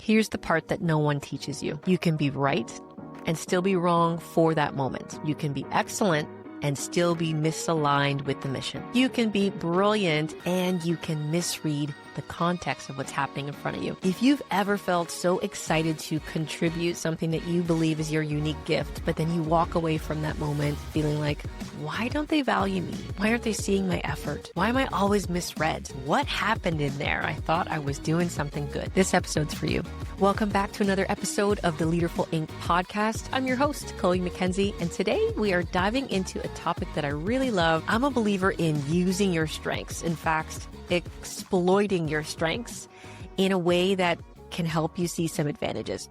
Here's the part that no one teaches you. You can be right and still be wrong for that moment. You can be excellent and still be misaligned with the mission. You can be brilliant and you can misread the context of what's happening in front of you. If you've ever felt so excited to contribute something that you believe is your unique gift, but then you walk away from that moment feeling like, why don't they value me? Why aren't they seeing my effort? Why am I always misread? What happened in there? I thought I was doing something good. This episode's for you. Welcome back to another episode of the Leaderful Inc podcast. I'm your host, Chloe McKenzie, and today we are diving into a topic that I really love. I'm a believer in using your strengths. In fact, exploiting your strengths in a way that can help you see some advantages.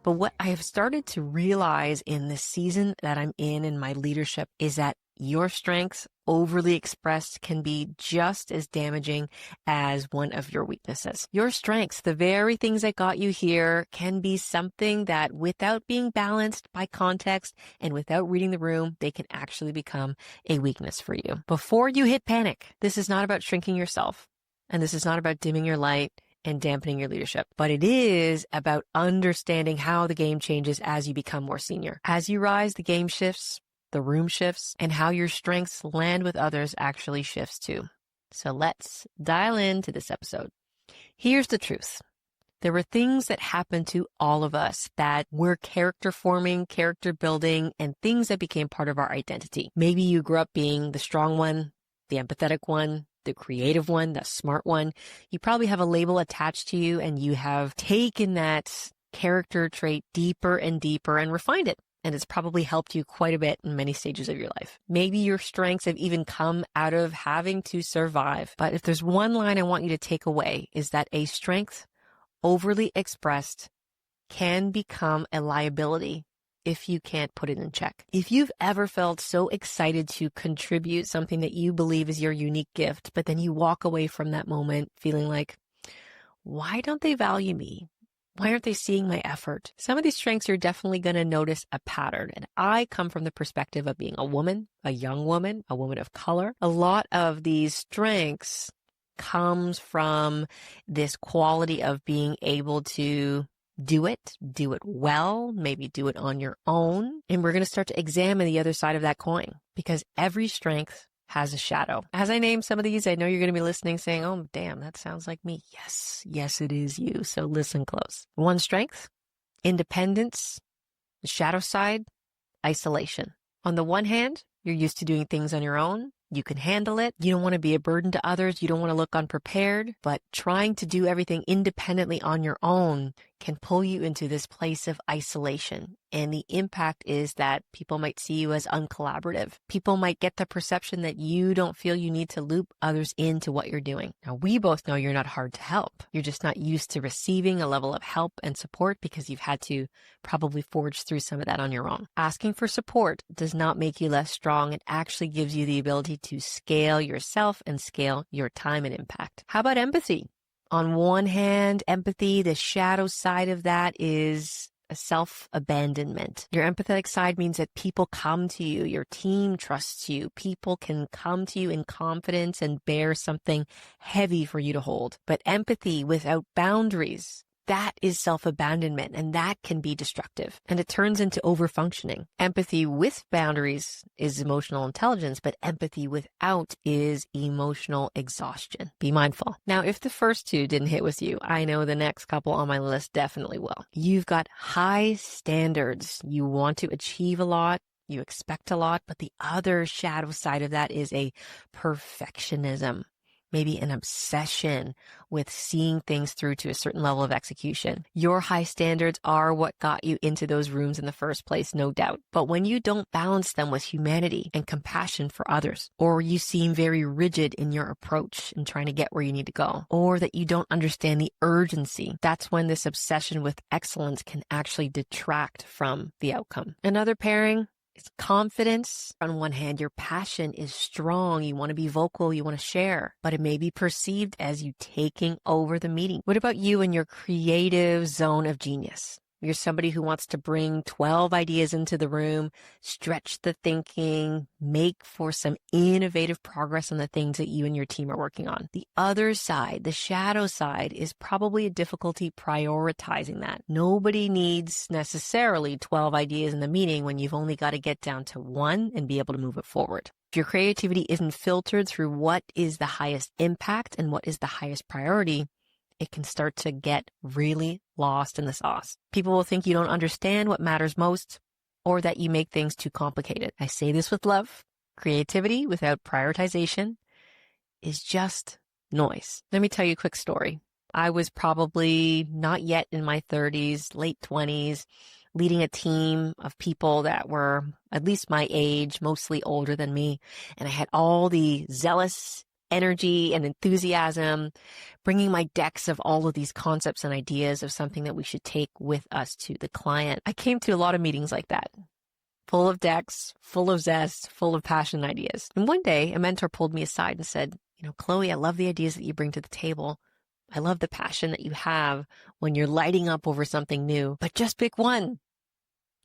But what I have started to realize in the season that I'm in my leadership is that your strengths overly expressed can be just as damaging as one of your weaknesses. Your strengths, the very things that got you here, can be something that without being balanced by context and without reading the room, they can actually become a weakness for you. Before you hit panic, this is not about shrinking yourself, and this is not about dimming your light and dampening your leadership, but it is about understanding how the game changes as you become more senior. As you rise, the game shifts, the room shifts, and how your strengths land with others actually shifts too. So let's dial into this episode. Here's the truth. There were things that happened to all of us that were character forming, character building, and things that became part of our identity. Maybe you grew up being the strong one, the empathetic one, the creative one, the smart one. You probably have a label attached to you, and you have taken that character trait deeper and deeper and refined it. And it's probably helped you quite a bit in many stages of your life. Maybe your strengths have even come out of having to survive. But if there's one line I want you to take away, is that a strength overly expressed can become a liability if you can't put it in check. If you've ever felt so excited to contribute something that you believe is your unique gift, but then you walk away from that moment feeling like, why don't they value me? Why aren't they seeing my effort? Some of these strengths, you're definitely going to notice a pattern. And I come from the perspective of being a woman, a young woman, a woman of color. A lot of these strengths comes from this quality of being able to do it well, maybe do it on your own. And we're going to start to examine the other side of that coin, because every strength has a shadow. As I name some of these, I know you're going to be listening saying, oh, damn, that sounds like me. Yes, it is you. So listen close. One strength, independence. The shadow side, isolation. On the one hand, you're used to doing things on your own. You can handle it. You don't want to be a burden to others. You don't want to look unprepared. But trying to do everything independently on your own can pull you into this place of isolation. And the impact is that people might see you as uncollaborative. People might get the perception that you don't feel you need to loop others into what you're doing. Now, we both know you're not hard to help. You're just not used to receiving a level of help and support because you've had to probably forge through some of that on your own. Asking for support does not make you less strong. It actually gives you the ability to scale yourself and scale your time and impact. How about empathy? On one hand, empathy, the shadow side of that is a self-abandonment. Your empathetic side means that people come to you, your team trusts you, people can come to you in confidence and bear something heavy for you to hold. But empathy without boundaries, that is self-abandonment, and that can be destructive. And it turns into overfunctioning. Empathy with boundaries is emotional intelligence, but empathy without is emotional exhaustion. Be mindful. Now, if the first two didn't hit with you, I know the next couple on my list definitely will. You've got high standards. You want to achieve a lot. You expect a lot, but the other shadow side of that is a perfectionism. Maybe an obsession with seeing things through to a certain level of execution. Your high standards are what got you into those rooms in the first place, no doubt. But when you don't balance them with humanity and compassion for others, or you seem very rigid in your approach in trying to get where you need to go, or that you don't understand the urgency, that's when this obsession with excellence can actually detract from the outcome. Another pairing, it's confidence. On one hand, your passion is strong. You want to be vocal. You want to share, but it may be perceived as you taking over the meeting. What about you and your creative zone of genius? You're somebody who wants to bring 12 ideas into the room, stretch the thinking, make for some innovative progress on the things that you and your team are working on. The other side, the shadow side, is probably a difficulty prioritizing that. Nobody needs necessarily 12 ideas in the meeting when you've only got to get down to one and be able to move it forward. If your creativity isn't filtered through what is the highest impact and what is the highest priority, it can start to get really lost in the sauce. People will think you don't understand what matters most or that you make things too complicated. I say this with love. Creativity without prioritization is just noise. Let me tell you a quick story. I was probably not yet in my 30s, late 20s, leading a team of people that were at least my age, mostly older than me. And I had all the zealous energy and enthusiasm, bringing my decks of all of these concepts and ideas of something that we should take with us to the client. I came to a lot of meetings like that, full of decks, full of zest, full of passion and ideas. And one day, a mentor pulled me aside and said, Chloe, I love the ideas that you bring to the table. I love the passion that you have when you're lighting up over something new, but just pick one.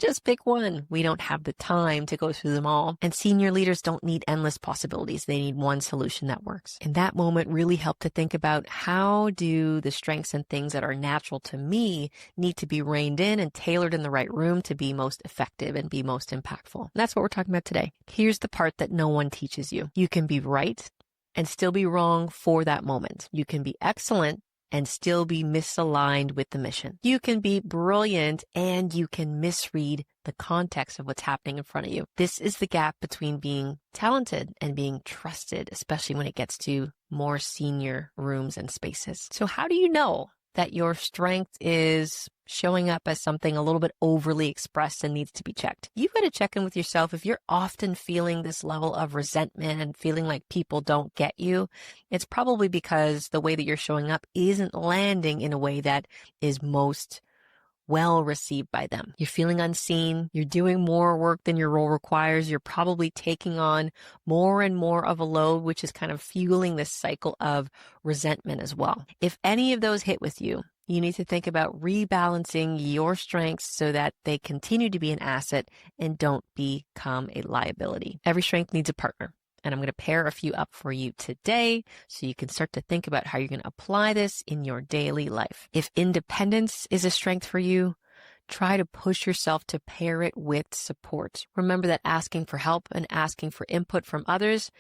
Just pick one. We don't have the time to go through them all. And senior leaders don't need endless possibilities. They need one solution that works. And that moment really helped to think about, how do the strengths and things that are natural to me need to be reined in and tailored in the right room to be most effective and be most impactful. And that's what we're talking about today. Here's the part that no one teaches you. You can be right and still be wrong for that moment. You can be excellent and still be misaligned with the mission. You can be brilliant and you can misread the context of what's happening in front of you. This is the gap between being talented and being trusted, especially when it gets to more senior rooms and spaces. So how do you know that your strength is showing up as something a little bit overly expressed and needs to be checked? You've got to check in with yourself. If you're often feeling this level of resentment and feeling like people don't get you, it's probably because the way that you're showing up isn't landing in a way that is most well received by them. You're feeling unseen. You're doing more work than your role requires. You're probably taking on more and more of a load, which is kind of fueling this cycle of resentment as well. If any of those hit with you, you need to think about rebalancing your strengths so that they continue to be an asset and don't become a liability. Every strength needs a partner. And I'm going to pair a few up for you today so you can start to think about how you're going to apply this in your daily life. If independence is a strength for you, try to push yourself to pair it with support. Remember that asking for help and asking for input from others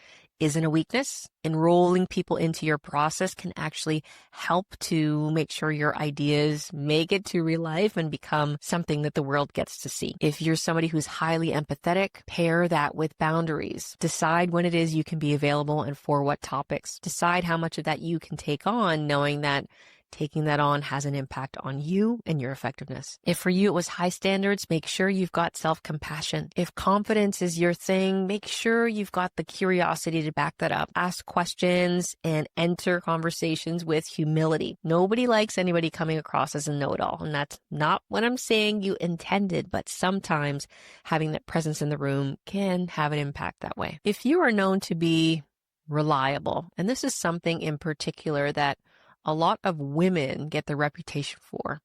isn't a weakness. Enrolling people into your process can actually help to make sure your ideas make it to real life and become something that the world gets to see. If you're somebody who's highly empathetic, pair that with boundaries. Decide when it is you can be available and for what topics. Decide how much of that you can take on, knowing that taking that on has an impact on you and your effectiveness. If for you it was high standards, make sure you've got self-compassion. If confidence is your thing, make sure you've got the curiosity to back that up. Ask questions and enter conversations with humility. Nobody likes anybody coming across as a know-it-all, and that's not what I'm saying you intended, but sometimes having that presence in the room can have an impact that way. If you are known to be reliable, and this is something in particular that a lot of women get the reputation for.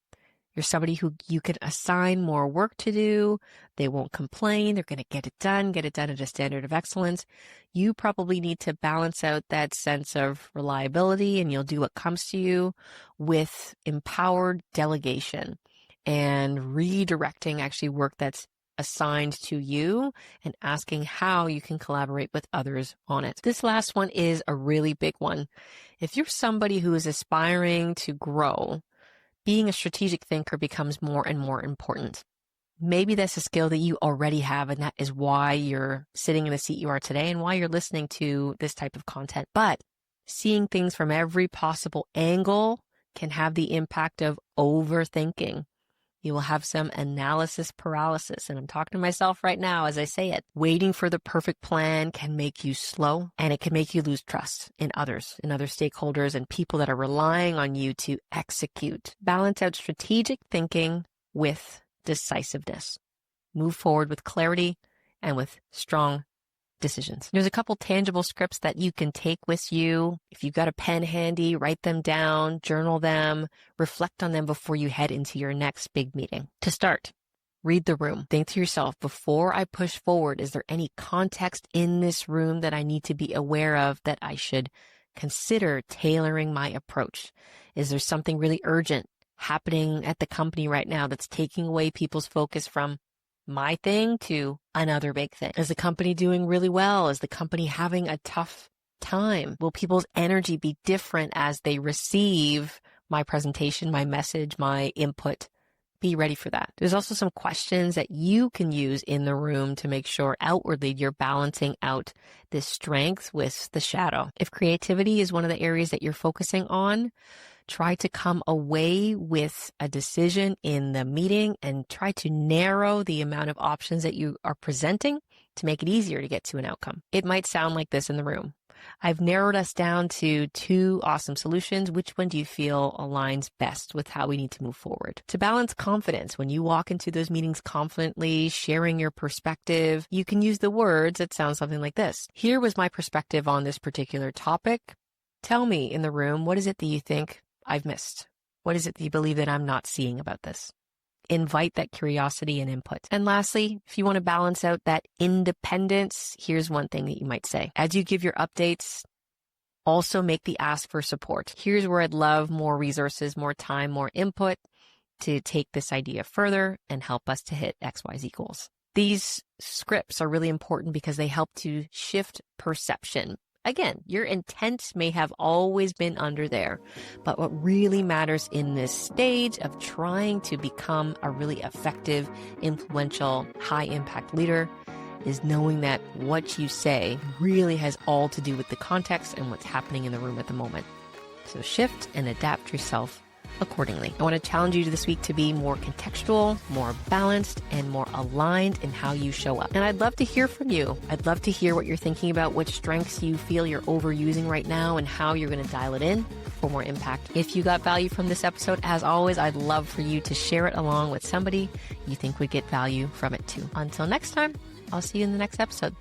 You're somebody who you can assign more work to do. They won't complain. They're going to get it done at a standard of excellence. You probably need to balance out that sense of reliability, and you'll do what comes to you with empowered delegation and redirecting actually work that's assigned to you and asking how you can collaborate with others on it. This last one is a really big one. If you're somebody who is aspiring to grow, being a strategic thinker becomes more and more important. Maybe that's a skill that you already have, and that is why you're sitting in the seat you are today and why you're listening to this type of content. But seeing things from every possible angle can have the impact of overthinking. You will have some analysis paralysis, and I'm talking to myself right now as I say it. Waiting for the perfect plan can make you slow, and it can make you lose trust in others, in other stakeholders, and people that are relying on you to execute. Balance out strategic thinking with decisiveness. Move forward with clarity and with strong decisions. There's a couple tangible scripts that you can take with you. If you've got a pen handy, write them down, journal them, reflect on them before you head into your next big meeting. To start, read the room. Think to yourself, before I push forward, is there any context in this room that I need to be aware of that I should consider tailoring my approach? Is there something really urgent happening at the company right now that's taking away people's focus from my thing to another big thing? Is the company doing really well? Is the company having a tough time? Will people's energy be different as they receive my presentation, my message, my input? Be ready for that. There's also some questions that you can use in the room to make sure outwardly you're balancing out this strength with the shadow. If creativity is one of the areas that you're focusing on, try to come away with a decision in the meeting and try to narrow the amount of options that you are presenting to make it easier to get to an outcome. It might sound like this in the room. I've narrowed us down to 2 awesome solutions. Which one do you feel aligns best with how we need to move forward? To balance confidence, when you walk into those meetings confidently, sharing your perspective, you can use the words that sound something like this. Here was my perspective on this particular topic. Tell me in the room, what is it that you think I've missed? What is it that you believe that I'm not seeing about this? Invite that curiosity and input. And lastly, if you want to balance out that independence, here's one thing that you might say. As you give your updates, also make the ask for support. Here's where I'd love more resources, more time, more input to take this idea further and help us to hit XYZ goals. These scripts are really important because they help to shift perception. Again, your intent may have always been under there, but what really matters in this stage of trying to become a really effective, influential, high-impact leader is knowing that what you say really has all to do with the context and what's happening in the room at the moment. So shift and adapt yourself accordingly. I want to challenge you this week to be more contextual, more balanced, and more aligned in how you show up. And I'd love to hear from you. I'd love to hear what you're thinking about, which strengths you feel you're overusing right now, and how you're going to dial it in for more impact. If you got value from this episode, as always, I'd love for you to share it along with somebody you think would get value from it too. Until next time, I'll see you in the next episode.